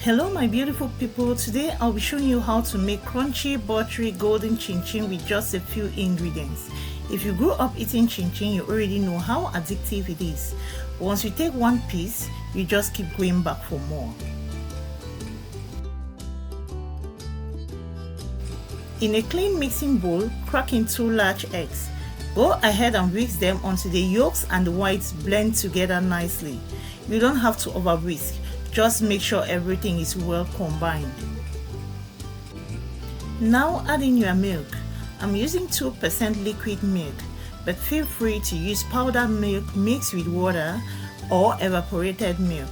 Hello my beautiful people, today I'll be showing you how to make crunchy, buttery, golden chin chin with just a few ingredients. If you grew up eating chin chin, you already know how addictive it is. Once you take one piece, you just keep going back for more. In a clean mixing bowl, crack in 2 large eggs. Go ahead and whisk them until the yolks and the whites blend together nicely. You don't have to over whisk. Just make sure everything is well combined. Now add in your milk. I'm using 2% liquid milk, but feel free to use powdered milk mixed with water or evaporated milk.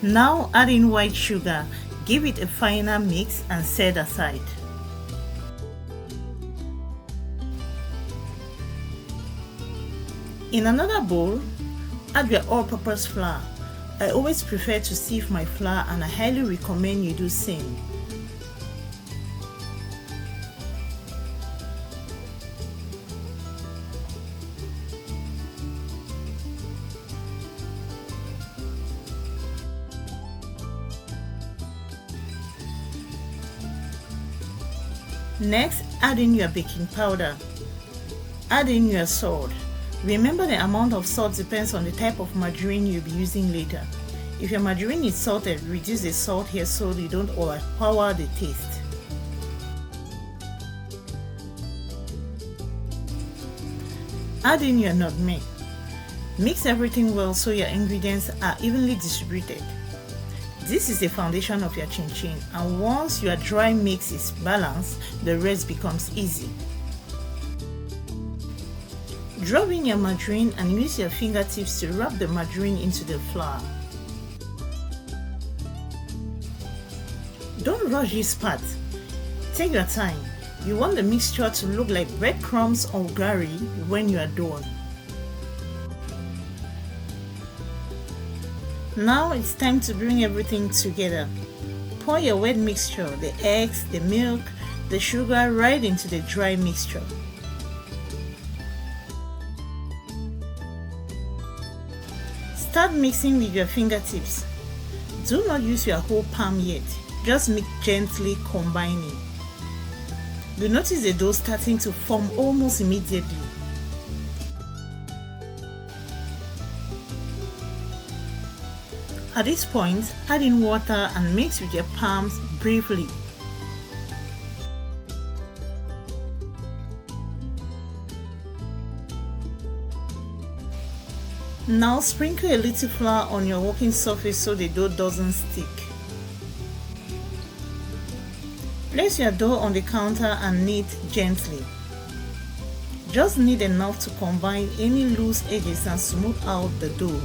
Now add in white sugar, give it a finer mix and set aside. In another bowl, add your all-purpose flour. I always prefer to sieve my flour and I highly recommend you do same. Next, add in your baking powder. Add in your salt. Remember, the amount of salt depends on the type of margarine you'll be using later. If your margarine is salted, reduce the salt here so you don't overpower the taste. Add in your nutmeg. Mix everything well so your ingredients are evenly distributed. This is the foundation of your chin chin, and once your dry mix is balanced, the rest becomes easy. Drop in your margarine and use your fingertips to rub the margarine into the flour. Don't rush this part. Take your time. You want the mixture to look like breadcrumbs or gari when you are done. Now it's time to bring everything together. Pour your wet mixture, the eggs, the milk, the sugar right into the dry mixture. Start mixing with your fingertips. Do not use your whole palm yet, just mix gently, combining. You notice the dough starting to form almost immediately. At this point, add in water and mix with your palms briefly. Now sprinkle a little flour on your working surface so the dough doesn't stick. Place your dough on the counter and knead gently. Just knead enough to combine any loose edges and smooth out the dough.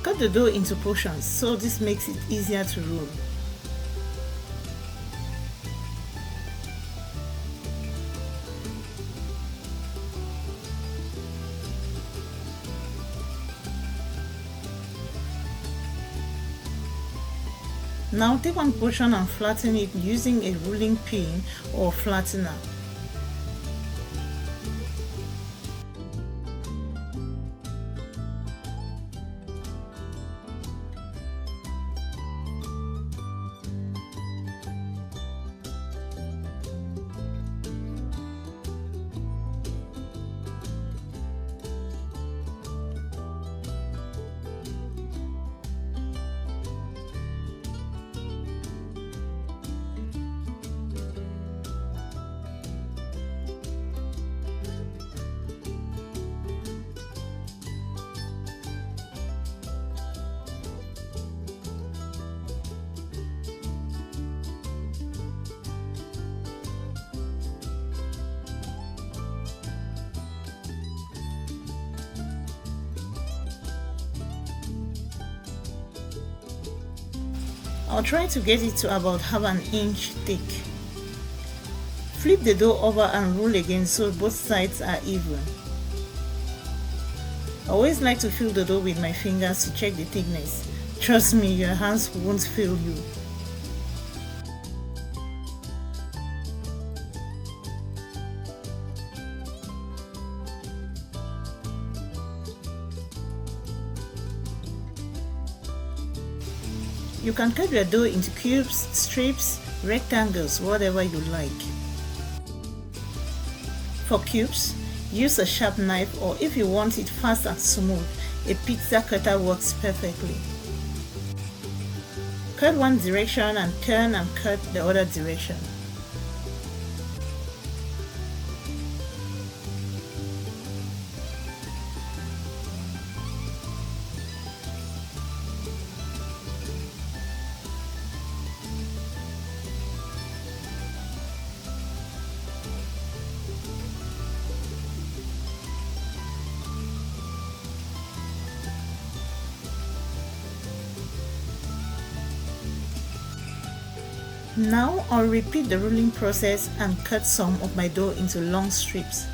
Cut the dough into portions so this makes it easier to roll. Now take one portion and flatten it using a rolling pin or flattener. I'll try to get it to about half an inch thick. Flip the dough over and roll again so both sides are even. I always like to feel the dough with my fingers to check the thickness. Trust me, your hands won't fail you. You can cut your dough into cubes, strips, rectangles, whatever you like. For cubes, use a sharp knife, or if you want it fast and smooth, a pizza cutter works perfectly. Cut one direction and turn and cut the other direction. Now I'll repeat the rolling process and cut some of my dough into long strips.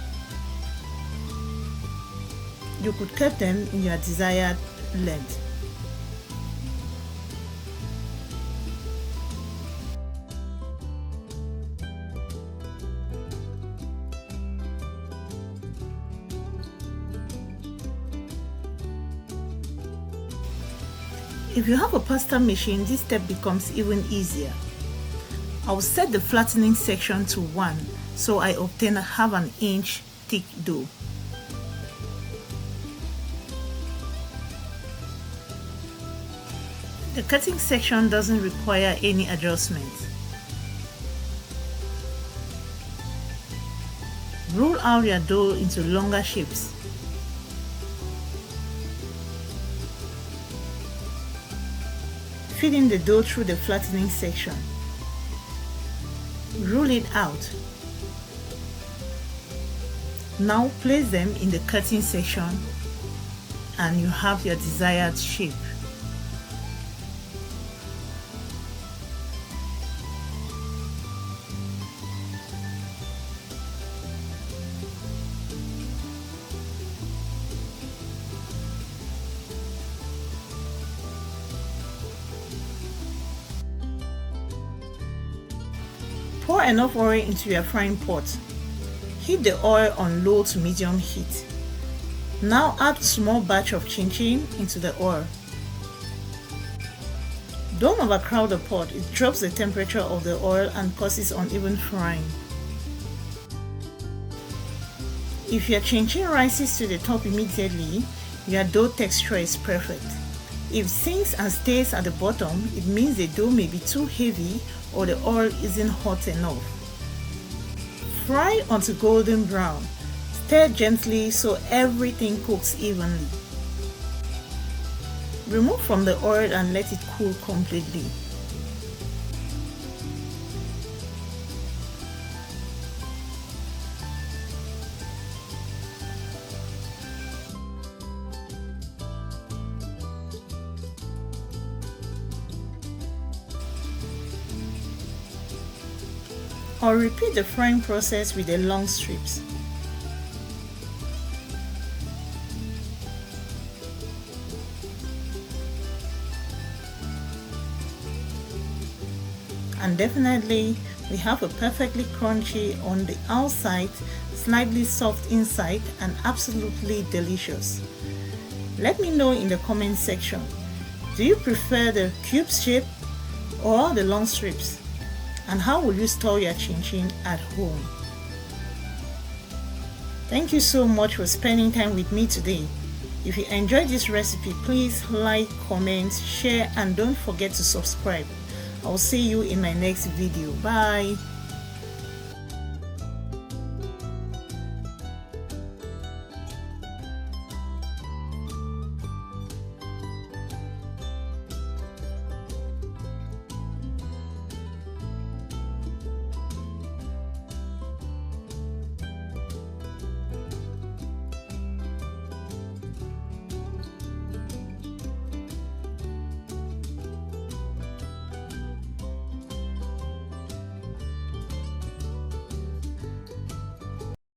You could cut them in your desired length. If you have a pasta machine, this step becomes even easier. I will set the flattening section to 1 so I obtain a half an inch thick dough. The cutting section doesn't require any adjustments. Roll out your dough into longer shapes. Feed in the dough through the flattening section. Roll it out. Now place them in the cutting section and you have your desired shape. Pour enough oil into your frying pot. Heat the oil on low to medium heat. Now add a small batch of chin-chin into the oil. Don't overcrowd the pot, it drops the temperature of the oil and causes uneven frying. If your chin-chin rises to the top immediately, your dough texture is perfect. If it sinks and stays at the bottom, it means the dough may be too heavy or the oil isn't hot enough. Fry until golden brown. Stir gently so everything cooks evenly. Remove from the oil and let it cool completely. Or repeat the frying process with the long strips. And definitely we have a perfectly crunchy on the outside, slightly soft inside, and absolutely delicious. Let me know in the comment section, do you prefer the cube shape or the long strips? And how will you store your chin-chin at home? Thank you so much for spending time with me today. If you enjoyed this recipe, please like, comment, share, and don't forget to subscribe. I'll see you in my next video. Bye.